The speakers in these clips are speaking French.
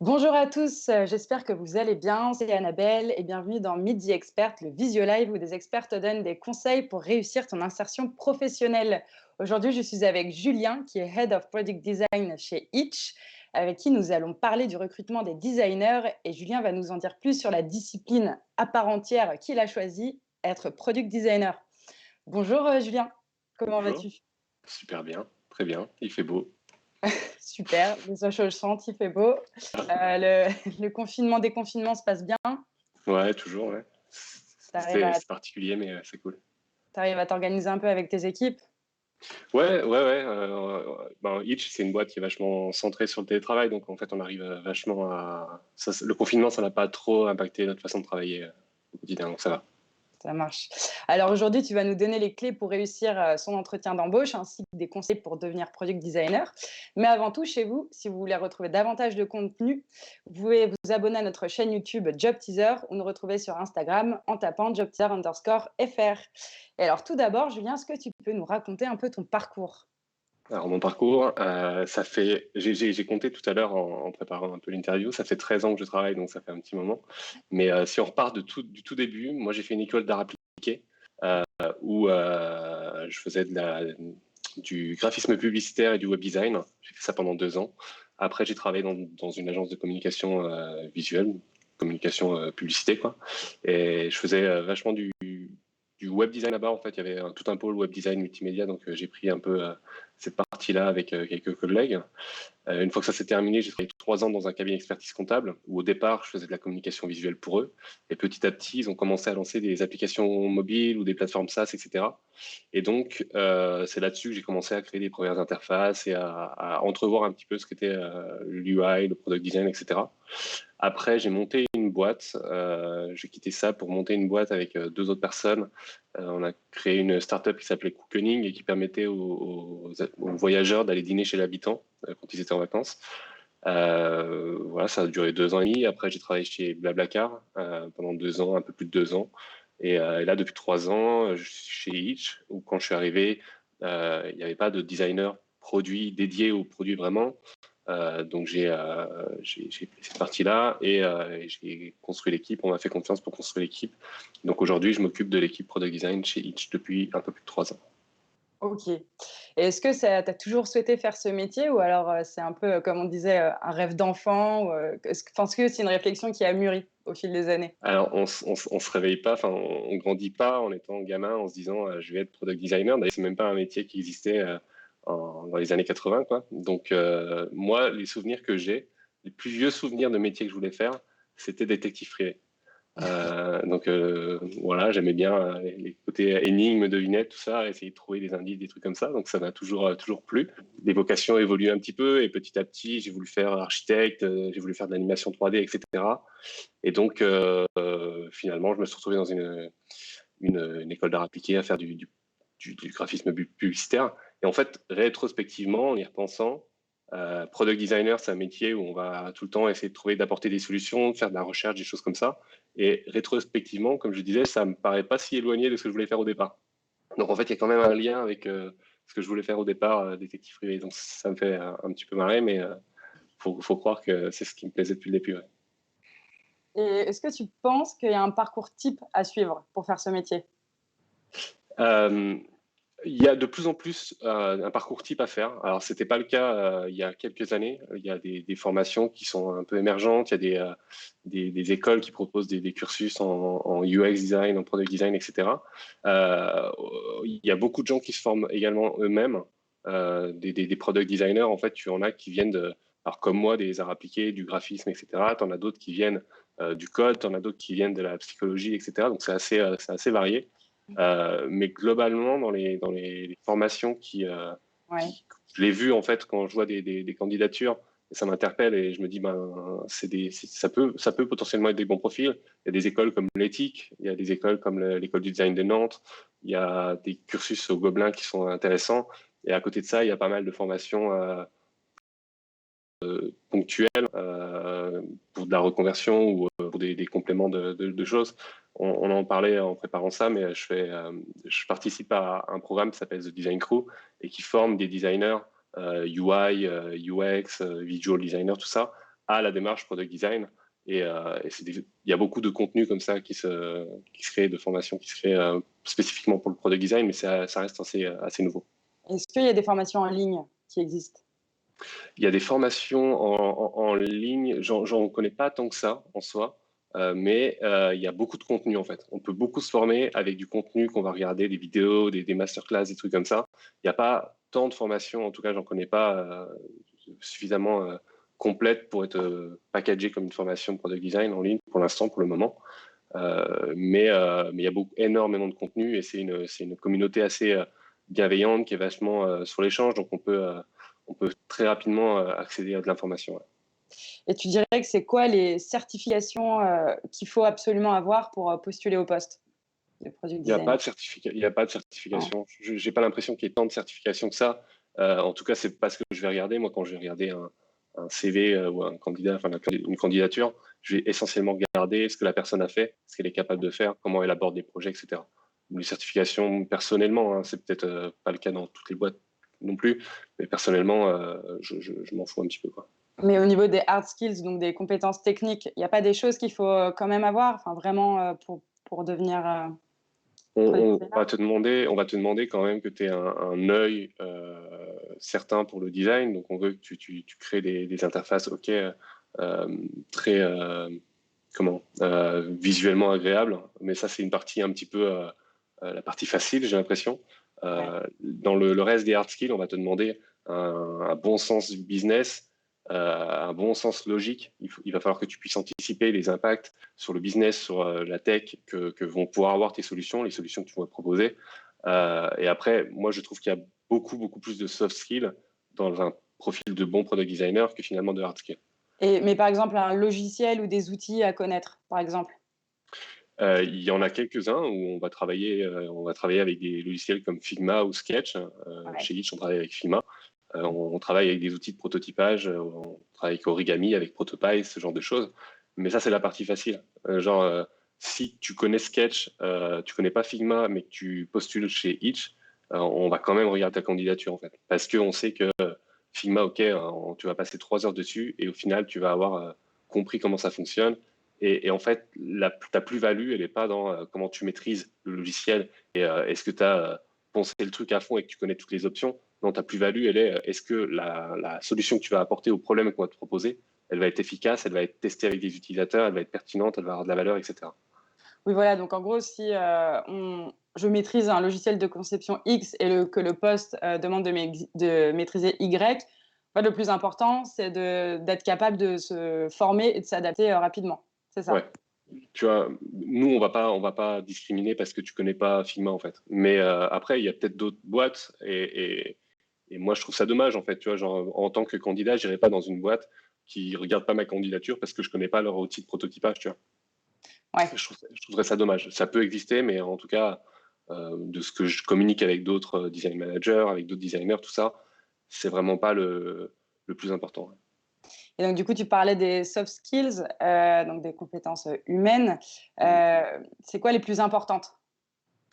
Bonjour à tous, j'espère que vous allez bien. C'est Annabelle et bienvenue dans Midi Expert, le visio live où des experts te donnent des conseils pour réussir ton insertion professionnelle. Aujourd'hui, je suis avec Julien, qui est Head of Product Design chez Itch, avec qui nous allons parler du recrutement des designers. Et Julien va nous en dire plus sur la discipline à part entière qu'il a choisi, être Product Designer. Bonjour Julien, comment Bonjour, vas-tu? super bien, très bien, il fait beau. Super, les eaux chaudes, il fait beau. Le confinement, déconfinement se passe bien. Ouais, toujours, ouais. Tu arrives à C'est particulier, mais c'est cool. Tu à t'organiser un peu avec tes équipes? Ouais, ouais, ouais. Ben, Itch, c'est une boîte qui est vachement centrée sur le télétravail, donc en fait, on arrive vachement à. Le confinement, ça n'a pas trop impacté notre façon de travailler au quotidien, donc ça va. Ça marche. Alors aujourd'hui, tu vas nous donner les clés pour réussir son entretien d'embauche ainsi que des conseils pour devenir product designer. Mais avant tout, chez vous, si vous voulez retrouver davantage de contenu, vous pouvez vous abonner à notre chaîne YouTube Job Teaser ou nous retrouver sur Instagram en tapant jobteaser_fr. Et alors tout d'abord, Julien, est-ce que tu peux nous raconter un peu ton parcours? Alors, mon parcours, ça fait. J'ai compté tout à l'heure en préparant un peu l'interview, ça fait 13 ans que je travaille, donc ça fait un petit moment. Mais si on repart du tout début, moi, j'ai fait une école d'art appliqué où je faisais du graphisme publicitaire et du web design. J'ai fait ça pendant 2 ans. Après, j'ai travaillé dans une agence de communication visuelle, communication publicité, quoi. Et je faisais vachement du web design là-bas. En fait, il y avait tout un pôle web design multimédia, donc j'ai pris un peu cette partie-là avec quelques collègues. Une fois que ça s'est terminé, j'ai travaillé 3 ans dans un cabinet d'expertise comptable où au départ, je faisais de la communication visuelle pour eux. Et petit à petit, ils ont commencé à lancer des applications mobiles ou des plateformes SaaS, etc. Et donc, c'est là-dessus que j'ai commencé à créer des premières interfaces et à entrevoir un petit peu ce qu'était l'UI, le product design, etc. Après, j'ai monté une boîte. J'ai quitté ça pour monter une boîte avec 2 autres personnes. On a créé une startup qui s'appelait Cookening et qui permettait aux voyageurs d'aller dîner chez l'habitant quand ils étaient en vacances. Voilà, ça a duré 2 ans et demi. Après, j'ai travaillé chez Blablacar pendant 2 ans, un peu plus de 2 ans. Et là, depuis 3 ans, je suis chez Itch, où quand je suis arrivé, il n'y avait pas de designer produit dédié au produit vraiment. Donc j'ai pris cette partie-là et j'ai construit l'équipe. On m'a fait confiance pour construire l'équipe. Donc aujourd'hui, je m'occupe de l'équipe Product Design chez Itch depuis un peu plus de 3 ans. Ok. Et est-ce que tu as toujours souhaité faire ce métier ou alors c'est un peu, comme on disait, un rêve d'enfant est-ce que c'est une réflexion qui a mûri au fil des années? Alors on se réveille pas, enfin on grandit pas en étant gamin en se disant je vais être Product Designer. D'ailleurs, c'est même pas un métier qui existait dans les années 80, quoi. Donc moi, les souvenirs que j'ai, les plus vieux souvenirs de métier que je voulais faire, c'était détective privé. Donc voilà, j'aimais bien les côtés énigmes, devinettes, tout ça, essayer de trouver des indices, des trucs comme ça. Donc ça m'a toujours plu. Les vocations évoluent un petit peu et petit à petit, j'ai voulu faire architecte, j'ai voulu faire de l'animation 3D, etc. Et donc finalement, je me suis retrouvé dans une école d'art appliqué à faire du graphisme publicitaire. Et en fait, rétrospectivement, en y repensant, product designer, c'est un métier où on va tout le temps essayer de trouver, d'apporter des solutions, de faire de la recherche, des choses comme ça. Et rétrospectivement, comme je disais, ça me paraît pas si éloigné de ce que je voulais faire au départ. Donc en fait, il y a quand même un lien avec ce que je voulais faire au départ, détective privé. Donc ça me fait un petit peu marrer, mais faut croire que c'est ce qui me plaisait depuis le début. Ouais. Et est-ce que tu penses qu'il y a un parcours type à suivre pour faire ce métier? Euh, Il y a de plus en plus un parcours type à faire. Alors, c'était pas le cas il y a quelques années. Il y a des formations qui sont un peu émergentes. Il y a des écoles qui proposent des cursus en UX design, en product design, etc. Euh, il y a beaucoup de gens qui se forment également eux-mêmes, des product designers. En fait, tu en as qui viennent alors comme moi, des arts appliqués, du graphisme, etc. Tu en as d'autres qui viennent du code, tu en as d'autres qui viennent de la psychologie, etc. Donc, c'est assez varié. Mais globalement, dans les formations Ouais. je l'ai vu en fait quand je vois des candidatures, et ça m'interpelle et je me dis ça peut potentiellement être des bons profils. Il y a des écoles comme l'éthique, il y a des écoles comme l'école du design de Nantes, il y a des cursus au Gobelin qui sont intéressants. Et à côté de ça, il y a pas mal de formations ponctuelles pour de la reconversion ou pour des compléments de choses. On en parlait en préparant ça, mais je participe à un programme qui s'appelle The Design Crew et qui forme des designers UI, UX, visual designer, tout ça, à la démarche product design. Et il y a beaucoup de contenu comme ça qui se crée, de formations qui se créent spécifiquement pour le product design, mais ça reste assez nouveau. Est-ce qu'il y a des formations en ligne qui existent? Il y a des formations en ligne, j'en connais pas tant que ça en soi, mais il y a beaucoup de contenu en fait. On peut beaucoup se former avec du contenu qu'on va regarder, des vidéos, des masterclass, des trucs comme ça. Il n'y a pas tant de formations, en tout cas j'en connais pas suffisamment complète pour être packagée comme une formation de product design en ligne pour l'instant, pour le moment. Mais il y a énormément de contenu et c'est une communauté assez bienveillante qui est vachement sur l'échange, donc on peut très rapidement accéder à de l'information. Ouais. Et tu dirais que c'est quoi les certifications qu'il faut absolument avoir pour postuler au poste de product Il n'y a pas designer? de il y a pas de Non. certification. Je n'ai pas l'impression qu'il y ait tant de certifications que ça. En tout cas, c'est pas ce que je vais regarder. Moi, quand je vais regarder un CV ou un candidat, enfin une candidature, je vais essentiellement regarder ce que la personne a fait, ce qu'elle est capable de faire, comment elle aborde des projets, etc. Les certifications, personnellement, hein, c'est peut-être pas le cas dans toutes les boîtes non plus, mais personnellement, je m'en fous un petit peu, quoi. Mais au niveau des hard skills, donc des compétences techniques, il n'y a pas des choses qu'il faut quand même avoir, enfin vraiment pour devenir product designer? On va te demander quand même que tu aies un œil certain pour le design. Donc, on veut que tu crées des interfaces OK, très visuellement agréables. Mais ça, c'est une partie un petit peu la partie facile, j'ai l'impression. Ouais. Dans le reste des hard skills, on va te demander un bon sens du business, un bon sens logique. Il va falloir que tu puisses anticiper les impacts sur le business, sur la tech que vont pouvoir avoir tes solutions, les solutions que tu vas proposer. Et après, moi, je trouve qu'il y a beaucoup plus de soft skills dans un profil de bon product designer que finalement de hard skills. Mais par exemple, un logiciel ou des outils à connaître, par exemple? Il y en a quelques-uns où on va travailler avec des logiciels comme Figma ou Sketch. Ouais. Chez Litch, on travaille avec Figma. On travaille avec des outils de prototypage, on travaille avec Origami, avec Protopie, ce genre de choses. Mais ça, c'est la partie facile. Si tu connais Sketch, tu connais pas Figma, mais que tu postules chez Itch, on va quand même regarder ta candidature, en fait. Parce qu'on sait que Figma, OK, tu vas passer 3 heures dessus et au final, tu vas avoir compris comment ça fonctionne. Et en fait, ta plus-value, elle n'est pas dans comment tu maîtrises le logiciel et est-ce que tu as pensé le truc à fond et que tu connais toutes les options. Non, ta plus-value, elle est est-ce que la solution que tu vas apporter au problème qu'on va te proposer, elle va être efficace, elle va être testée avec des utilisateurs, elle va être pertinente, elle va avoir de la valeur, etc. Oui, voilà, donc en gros, si je maîtrise un logiciel de conception X et que le poste demande de maîtriser Y, en fait, le plus important, c'est d'être capable de se former et de s'adapter rapidement. C'est ça? Ouais. Tu vois, nous, on va pas discriminer parce que tu connais pas Figma, en fait. Mais après, il y a peut-être d'autres boîtes et moi, je trouve ça dommage, en fait. Tu vois, genre, en tant que candidat, je n'irai pas dans une boîte qui regarde pas ma candidature parce que je connais pas leur outil de prototypage, tu vois. Ouais. Je trouverais ça dommage. Ça peut exister, mais en tout cas, de ce que je communique avec d'autres design managers, avec d'autres designers, tout ça, c'est vraiment pas le plus important. Et donc, du coup, tu parlais des soft skills, donc des compétences humaines. Mhm. C'est quoi les plus importantes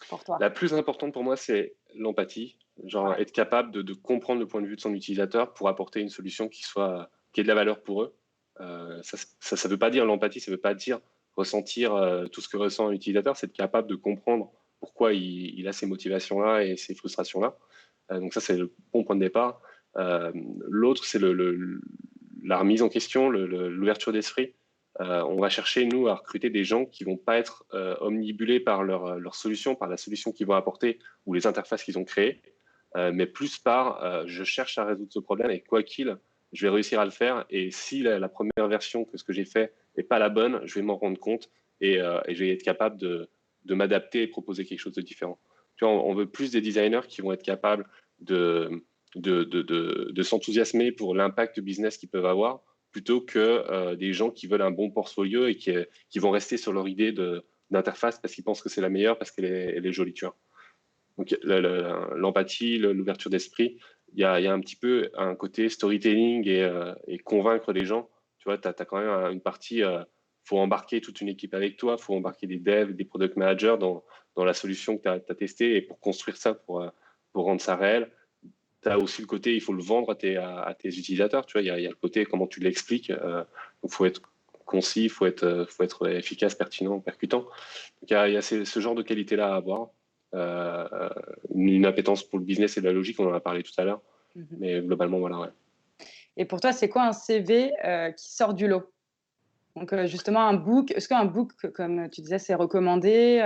pour toi? La plus importante pour moi, c'est l'empathie. Genre Ouais. être capable de comprendre le point de vue de son utilisateur pour apporter une solution qui ait de la valeur pour eux. Ça veut pas dire l'empathie, ça veut pas dire ressentir tout ce que ressent un utilisateur, c'est être capable de comprendre pourquoi il a ces motivations-là et ces frustrations-là. Donc ça, c'est le bon point de départ. L'autre, c'est la remise en question, l'ouverture d'esprit. On va chercher, nous, à recruter des gens qui vont pas être omnibulés par leur solution, par la solution qu'ils vont apporter ou les interfaces qu'ils ont créées, mais plus par je cherche à résoudre ce problème et quoi qu'il, je vais réussir à le faire. Et si la première version que ce que j'ai fait n'est pas la bonne, je vais m'en rendre compte et je vais être capable de m'adapter et proposer quelque chose de différent. Tu vois, on veut plus des designers qui vont être capables de s'enthousiasmer pour l'impact business qu'ils peuvent avoir plutôt que des gens qui veulent un bon portfolio et qui vont rester sur leur idée d'interface parce qu'ils pensent que c'est la meilleure, parce elle est jolie, tu vois. Donc l'empathie, l'ouverture d'esprit, il y a un petit peu un côté storytelling et convaincre les gens. Tu vois, tu as quand même une partie, faut embarquer toute une équipe avec toi, faut embarquer des devs, des product managers dans la solution que tu as testée et pour construire ça, pour rendre ça réel, tu as aussi le côté, il faut le vendre à tes utilisateurs. Tu vois, il y a le côté comment tu l'expliques. Donc, il faut être concis, faut être efficace, pertinent, percutant. Donc, il y a ce genre de qualité-là à avoir. Une appétence pour le business et la logique, on en a parlé tout à l'heure. Mhm. Mais globalement, voilà, ouais. Et pour toi, c'est quoi un CV qui sort du lot? Donc, justement, un book, est-ce qu'un book, comme tu disais, c'est recommandé?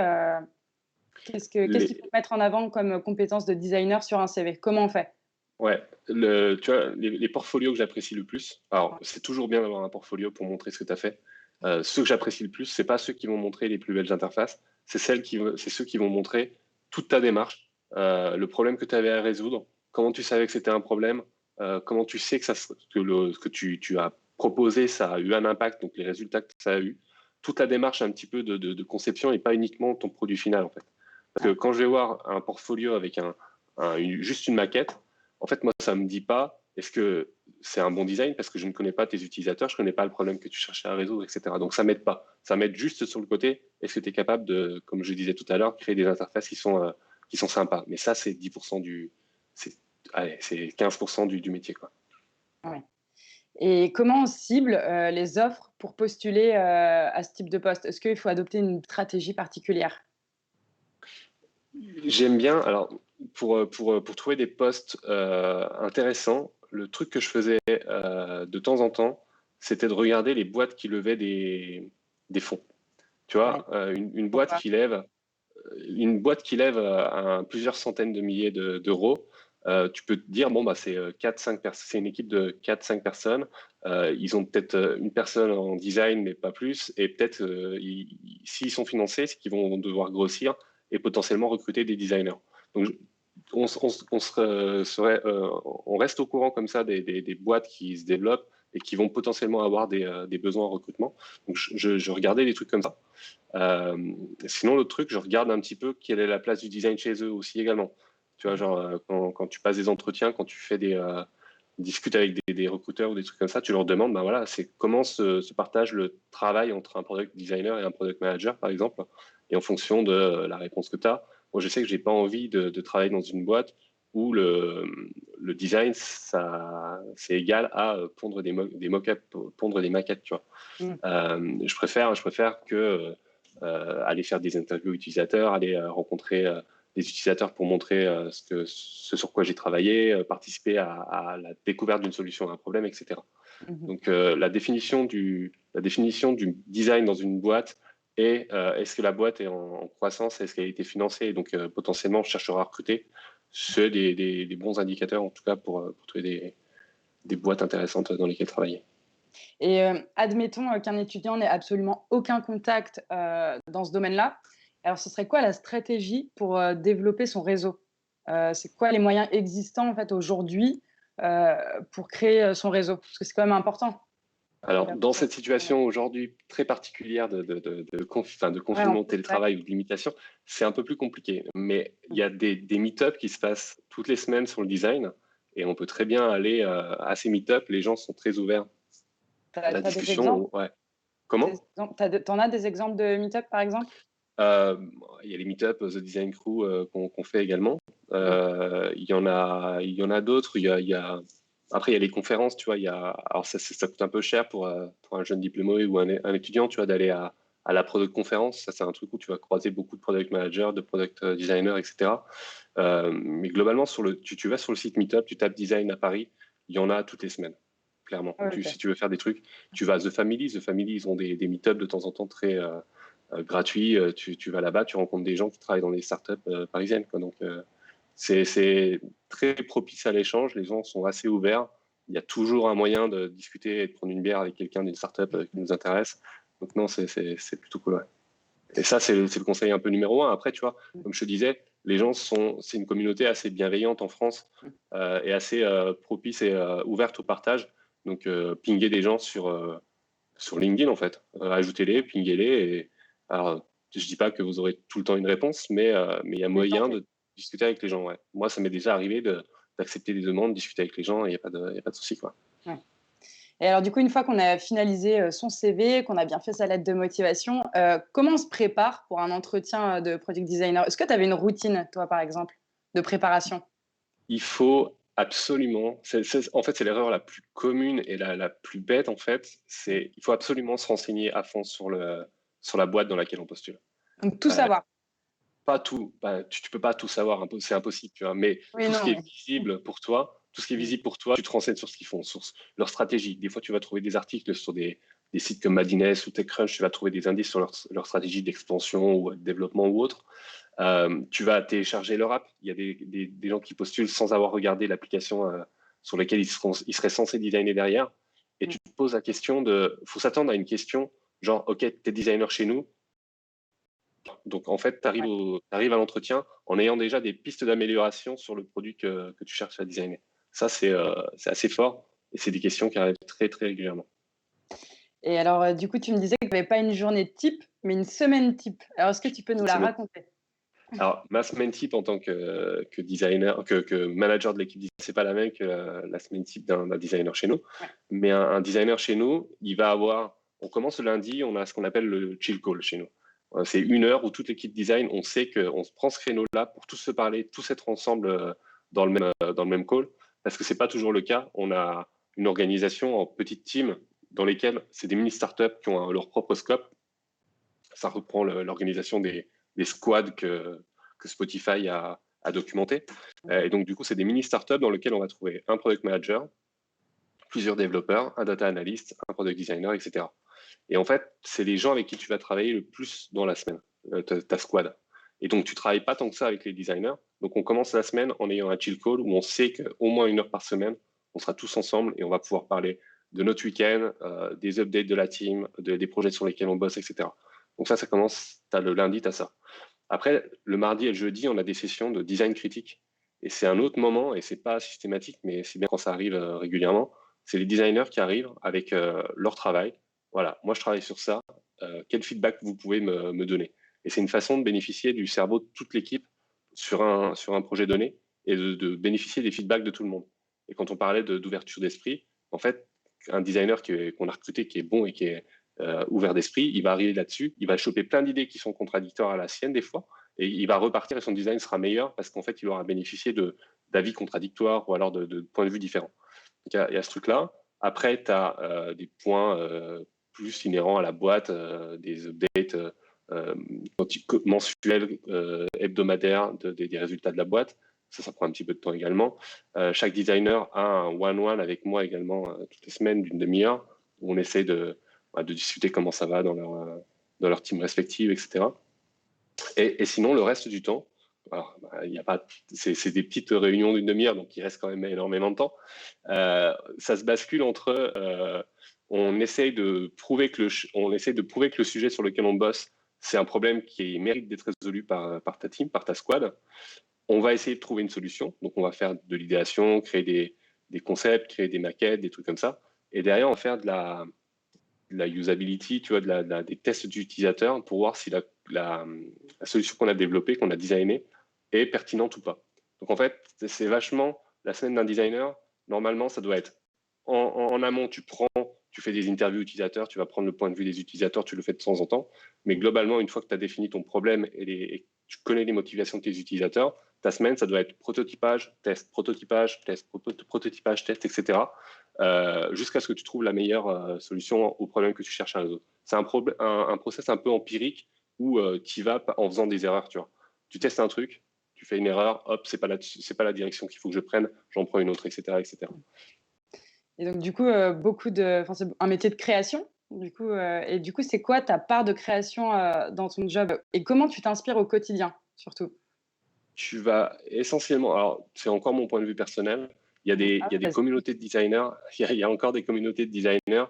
Qu'est-ce qu'il faut Les, mettre en avant comme compétence de designer sur un CV? Comment on fait? Ouais, tu vois, les portfolios que j'apprécie le plus, alors c'est toujours bien d'avoir un portfolio pour montrer ce que tu as fait. Ceux que j'apprécie le plus, c'est pas ceux qui vont montrer les plus belles interfaces, c'est ceux qui vont montrer toute ta démarche, le problème que tu avais à résoudre, comment tu savais que c'était un problème, comment tu sais que, ce que tu as proposé, ça a eu un impact, donc les résultats que ça a eu, toute la démarche un petit peu de conception et pas uniquement ton produit final en fait. Parce que quand je vais voir un portfolio avec juste une maquette, en fait, moi, ça ne me dit pas est-ce que c'est un bon design parce que je ne connais pas tes utilisateurs, je ne connais pas le problème que tu cherchais à résoudre, etc. Donc, ça ne m'aide pas. Ça m'aide juste sur le côté est-ce que tu es capable de, comme je disais tout à l'heure, créer des interfaces qui sont sympas. Mais ça, c'est 10% c'est 15% du métier, quoi. Ouais. Et comment on cible les offres pour postuler à ce type de poste? Est-ce qu'il faut adopter une stratégie particulière? J'aime bien, alors, pour trouver des postes intéressants, le truc que je faisais de temps en temps, c'était de regarder les boîtes qui levaient des fonds. Tu Ouais. vois, Pourquoi? une boîte qui lève plusieurs centaines de milliers d'euros, tu peux te dire, bon, bah, c'est 4-5 c'est une équipe de 4-5 personnes. Ils ont peut-être une personne en design, mais pas plus. Et peut-être, s'ils sont financés, c'est qu'ils vont devoir grossir et potentiellement recruter des designers. Donc, on reste au courant comme ça des boîtes qui se développent et qui vont potentiellement avoir des besoins en recrutement. Donc, je regardais des trucs comme ça. Sinon, l'autre truc, je regarde un petit peu quelle est la place du design chez eux aussi également. Tu vois, genre, quand tu passes des entretiens, quand tu fais discutes avec des recruteurs ou des trucs comme ça, tu leur demandes, ben voilà, c'est comment se partage le travail entre un product designer et un product manager, par exemple, et en fonction de la réponse que tu as. Moi, je sais que j'ai pas envie de travailler dans une boîte où le design, c'est égal à pondre des mock-ups, pondre des maquettes, tu vois. Mmh. Je préfère que aller faire des interviews utilisateurs, aller rencontrer des utilisateurs pour montrer ce sur quoi j'ai travaillé, participer à la découverte d'une solution à un problème, etc. Mmh. Donc la définition du design dans une boîte est est-ce que la boîte est en croissance, est-ce qu'elle a été financée, et donc potentiellement on cherchera à recruter. C'est des bons indicateurs en tout cas pour trouver des boîtes intéressantes dans lesquelles travailler. Et admettons, qu'un étudiant n'ait absolument aucun contact, dans ce domaine-là. Alors ce serait quoi la stratégie pour, développer son réseau? C'est quoi les moyens existants, en fait, aujourd'hui, heu, pour créer, son réseau? Parce que c'est quand même important. Alors, dans cette situation aujourd'hui très particulière de Ouais, en confinement, de contact. télétravail ou de limitation, c'est un peu plus compliqué. Mais il y a des meet-up qui se passent toutes les semaines sur le design et on peut très bien aller à ces meet-up. Les gens sont très ouverts Tu à la as des exemples? discussion. Ouais. Comment? Tu as des exemples de meet-up, par exemple? Euh, il y a les meet-up The Design Crew qu'on fait également. Mmh. Il y en a d'autres. Après, il y a les conférences, tu vois. Alors ça coûte un peu cher pour un jeune diplômé ou un étudiant, tu vois, d'aller à la product conférence. Ça, c'est un truc où tu vas croiser beaucoup de product managers, de product designers, etc. Mais globalement, tu vas sur le site Meetup, tu tapes design à Paris, il y en a toutes les semaines, clairement. OK. Si tu veux faire des trucs, tu vas à The Family. The Family, ils ont des meet-up de temps en temps très gratuits. Tu vas là-bas, tu rencontres des gens qui travaillent dans des startups parisiennes, quoi. Donc, c'est très propice à l'échange. Les gens sont assez ouverts. Il y a toujours un moyen de discuter et de prendre une bière avec quelqu'un d'une startup qui nous intéresse. Donc, non, c'est plutôt cool. Ouais. Et ça, c'est le conseil un peu numéro un. Après, tu vois, Mmh. comme je te disais, c'est une communauté assez bienveillante en France et assez propice et ouverte au partage. Donc, pinguer des gens sur LinkedIn, en fait. Ajoutez-les, pinguez-les. Alors, je dis pas que vous aurez tout le temps une réponse, mais il y a Mais moyen tenter. de discuter avec les gens. Ouais. Moi, ça m'est déjà arrivé d'accepter des demandes, discuter avec les gens, et il y a pas de souci, quoi. Ouais. Et alors du coup, une fois qu'on a finalisé, son CV, qu'on a bien fait sa lettre de motivation, comment on se prépare pour un entretien, de product designer? Est-ce que tu avais une routine, toi, par exemple, de préparation? Il faut Absolument. En fait, c'est l'erreur la plus commune et la plus bête, en fait. Il faut absolument se renseigner à fond sur la boîte dans laquelle on postule. Donc tout Euh, savoir. Pas tout, tu peux pas tout savoir, c'est impossible, tu vois. Mais Oui, tout ce qui non. est visible pour toi, tu te renseignes sur ce qu'ils font, sur leur stratégie. Des fois, tu vas trouver des articles sur des sites comme Madines ou TechCrunch, tu vas trouver des indices sur leur stratégie d'expansion ou de développement ou autre. Tu vas télécharger leur app. Il y a des gens qui postulent sans avoir regardé l'application sur laquelle ils seraient censés designer derrière. Et tu te poses la question faut s'attendre à une question genre, OK, tu es designer chez nous, donc, en fait, tu Ouais. arrives à l'entretien en ayant déjà des pistes d'amélioration sur le produit que tu cherches à designer. Ça, c'est assez fort et c'est des questions qui arrivent très, très régulièrement. Et alors, du coup, tu me disais que tu avais pas une journée type, mais une semaine type. Alors, est-ce que tu peux nous la C'est raconter? Alors, ma semaine type en tant que designer, que manager de l'équipe design, c'est pas la même que la semaine type d'un designer chez nous. Ouais. Mais un designer chez nous, on commence le lundi, on a ce qu'on appelle le chill call chez nous. C'est une heure où toute l'équipe design, on sait qu'on se prend ce créneau-là pour tous se parler, tous être ensemble dans le même call, parce que c'est pas toujours le cas. On a une organisation en petites teams dans lesquelles c'est des mini startups qui ont leur propre scope. Ça reprend l'organisation des squads que Spotify a documenté. Et donc, du coup, c'est des mini startups dans lesquelles on va trouver un product manager, plusieurs développeurs, un data analyst, un product designer, etc. Et en fait, c'est les gens avec qui tu vas travailler le plus dans la semaine, ta squad. Et donc, tu travailles pas tant que ça avec les designers. Donc, on commence la semaine en ayant un chill call où on sait qu'au moins une heure par semaine, on sera tous ensemble et on va pouvoir parler de notre week-end, des updates de la team, des projets sur lesquels on bosse, etc. Donc ça commence, le lundi, tu as ça. Après, le mardi et le jeudi, on a des sessions de design critique. Et c'est un autre moment, et c'est pas systématique, mais c'est bien quand ça arrive régulièrement. C'est les designers qui arrivent avec leur travail. Voilà, moi je travaille sur ça. Quel feedback vous pouvez me donner? Et c'est une façon de bénéficier du cerveau de toute l'équipe sur un projet donné et de bénéficier des feedbacks de tout le monde. Et quand on parlait d'ouverture d'esprit, en fait, un designer qu'on a recruté qui est bon et qui est ouvert d'esprit, il va arriver là-dessus, il va choper plein d'idées qui sont contradictoires à la sienne des fois, et il va repartir et son design sera meilleur parce qu'en fait, il aura bénéficié d'avis contradictoires ou alors de points de vue différents. Donc, il y a ce truc-là. Après, tu as des points plus inhérents à la boîte, des updates mensuels, hebdomadaires des résultats de la boîte. Ça prend un petit peu de temps également. Chaque designer a un one-one avec moi également toutes les semaines d'une demi-heure où on essaie de discuter comment ça va dans leur team respective, etc. Et sinon, le reste du temps, alors, y a pas, c'est des petites réunions d'une demi-heure, donc il reste quand même énormément de temps. Ça se bascule entre on essaye de prouver que le sujet sur lequel on bosse, c'est un problème qui mérite d'être résolu par ta team, par ta squad. On va essayer de trouver une solution. Donc, on va faire de l'idéation, créer des concepts, créer des maquettes, des trucs comme ça. Et derrière, on va faire de la usability, tu vois, des tests d'utilisateurs pour voir si la solution qu'on a développée, qu'on a designée, est pertinente ou pas. Donc en fait, c'est vachement la semaine d'un designer. Normalement, ça doit être en amont, tu fais des interviews utilisateurs, tu vas prendre le point de vue des utilisateurs, tu le fais de temps en temps. Mais globalement, une fois que tu as défini ton problème et tu connais les motivations de tes utilisateurs, ta semaine, ça doit être prototypage, test, prototypage, test, prototypage, test, etc. Jusqu'à ce que tu trouves la meilleure solution au problème que tu cherches à résoudre. C'est un process un peu empirique où tu y vas en faisant des erreurs. Tu vois. Tu testes un truc, tu fais une erreur, hop, c'est pas la direction qu'il faut que je prenne, j'en prends une autre, etc., etc. Et donc du coup, c'est un métier de création, du coup, et du coup, c'est quoi ta part de création, dans ton job? Et comment tu t'inspires au quotidien, surtout? Tu vas essentiellement, alors c'est encore mon point de vue personnel, Ah il y a des vas-y. communautés de designers, il y a encore des communautés de designers,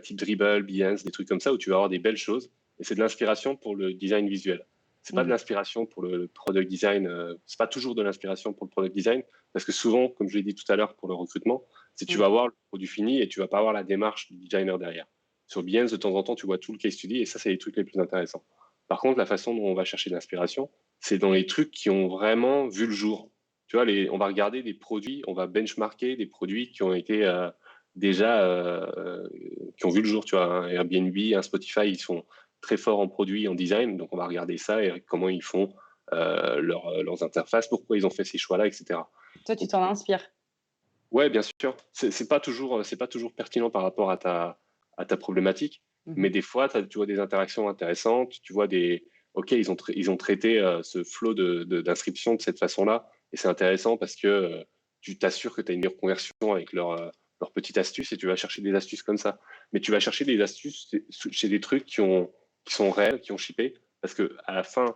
type Dribble, Behance, des trucs comme ça, où tu vas avoir des belles choses, et c'est de l'inspiration pour le design visuel. C'est pas de Mmh. l'inspiration pour le product design, c'est pas toujours de l'inspiration pour le product design, parce que souvent, comme je l'ai dit tout à l'heure pour le recrutement, c'est que tu Mmh. vas voir le produit fini et tu vas pas avoir la démarche du designer derrière. Sur Behance, de temps en temps, tu vois tout le case study, et ça, c'est les trucs les plus intéressants. Par contre, la façon dont on va chercher de l'inspiration, c'est dans les trucs qui ont vraiment vu le jour. Tu vois, on va regarder des produits, on va benchmarker des produits qui ont été déjà, qui ont vu le jour. Tu vois, un Airbnb, un Spotify, ils sont très forts en produits, en design. Donc, on va regarder ça et comment ils font leurs interfaces, pourquoi ils ont fait ces choix-là, etc. Toi, tu Donc, t'en inspires? Ouais, bien sûr. C'est pas toujours pertinent par rapport à ta problématique, mais Mhm. des fois, tu vois des interactions intéressantes, tu vois des, OK, ils ont traité ce flot d'inscription de cette façon-là, et c'est intéressant parce que tu t'assures que tu as une meilleure conversion avec leur petite astuce et tu vas chercher des astuces comme ça. Mais tu vas chercher des astuces chez des trucs qui sont réels, qui ont shippé, parce que à la fin,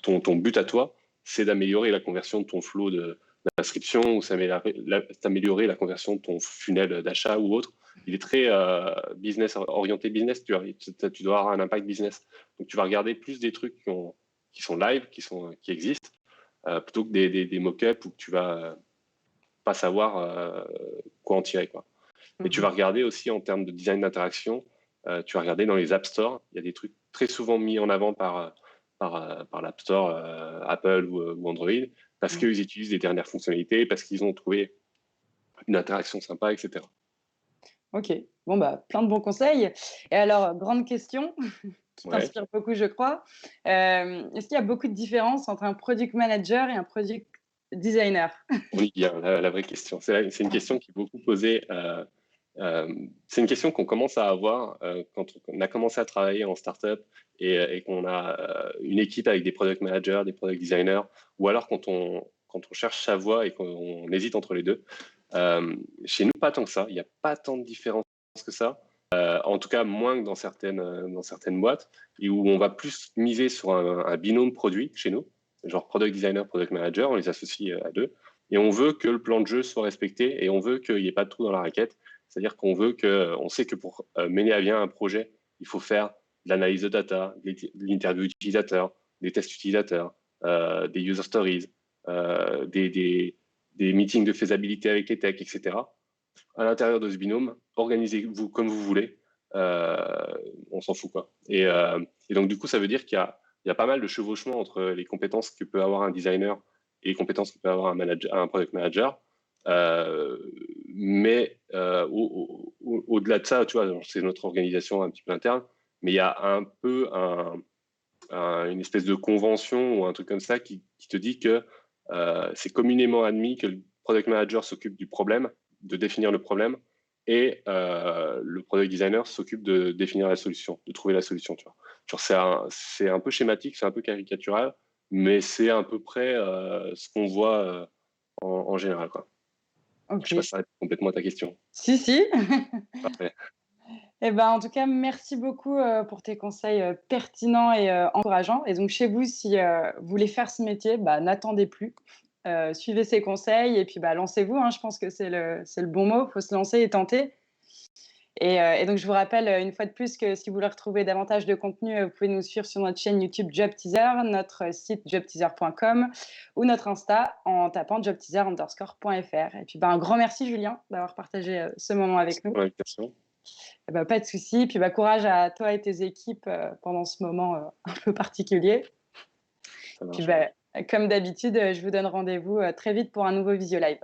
ton but à toi, c'est d'améliorer la conversion de ton flot d'inscription ou s'améliorer la conversion de ton funnel d'achat ou autre. Il est très orienté business, tu dois avoir un impact business. Donc tu vas regarder plus des trucs qui sont live, qui existent, plutôt que des mock-ups où tu vas pas savoir quoi en tirer, quoi. Et tu vas Mhm. regarder aussi en termes de design d'interaction, tu vas regarder dans les App Store, il y a des trucs très souvent mis en avant par l'App Store Apple ou Android, parce Mhm. qu'ils utilisent les dernières fonctionnalités, parce qu'ils ont trouvé une interaction sympa, etc. Ok, bon, bah, plein de bons conseils. Et alors, grande question qui Ouais, t'inspire beaucoup, je crois. Est-ce qu'il y a beaucoup de différences entre un product manager et un product designer? on y vient, la vraie question. C'est une question qui est beaucoup posée. C'est une question qu'on commence à avoir quand on a commencé à travailler en startup et qu'on a une équipe avec des product managers, des product designers, ou alors quand on cherche sa voie et qu'on hésite entre les deux. Chez nous, pas tant que ça. Il n'y a pas tant de différence que ça. En tout cas, moins que dans certaines boîtes, et où on va plus miser sur un binôme produit chez nous, genre product designer, product manager, on les associe à deux. Et on veut que le plan de jeu soit respecté et on veut qu'il n'y ait pas de trou dans la raquette. C'est-à-dire on sait que pour mener à bien un projet, il faut faire de l'analyse de data, de l'interview utilisateur, des tests utilisateurs, des user stories, euh, des, des, des meetings de faisabilité avec les techs, etc. À l'intérieur de ce binôme, organisez-vous comme vous voulez. On s'en fout, quoi. Et donc, du coup, ça veut dire il y a pas mal de chevauchements entre les compétences que peut avoir un designer et les compétences que peut avoir un product manager. Euh, mais au-delà de ça, tu vois, c'est notre organisation un petit peu interne, mais il y a un peu une espèce de convention ou un truc comme ça qui te dit que c'est communément admis que le product manager s'occupe du problème, de définir le problème, et le product designer s'occupe de définir la solution, de trouver la solution. Tu vois. Genre c'est un peu schématique, c'est un peu caricatural, mais c'est à peu près ce qu'on voit en général, quoi. Je sais pas Ok. si ça répond complètement à ta question. Si, si. Parfait. Eh ben, en tout cas, merci beaucoup, pour tes conseils, pertinents et encourageants. Et donc chez vous, si, vous voulez faire ce métier, bah, n'attendez plus. Suivez ces conseils et puis, bah, lancez-vous, hein. Je pense que c'est le bon mot. Il faut se lancer et tenter. Et donc je vous rappelle, une fois de plus que si vous voulez retrouver davantage de contenu, vous pouvez nous suivre sur notre chaîne YouTube Job Teaser, notre site jobteaser.com ou notre Insta en tapant jobteaser_.fr. Et puis, bah, un grand merci Julien d'avoir partagé, ce moment Merci avec nous. pour l'invitation. Eh bah, pas de souci. Puis, bah, courage à toi et tes équipes, pendant ce moment, un peu particulier. Ça Puis, marche. bah, comme d'habitude, je vous donne rendez-vous, très vite pour un nouveau Visio Live.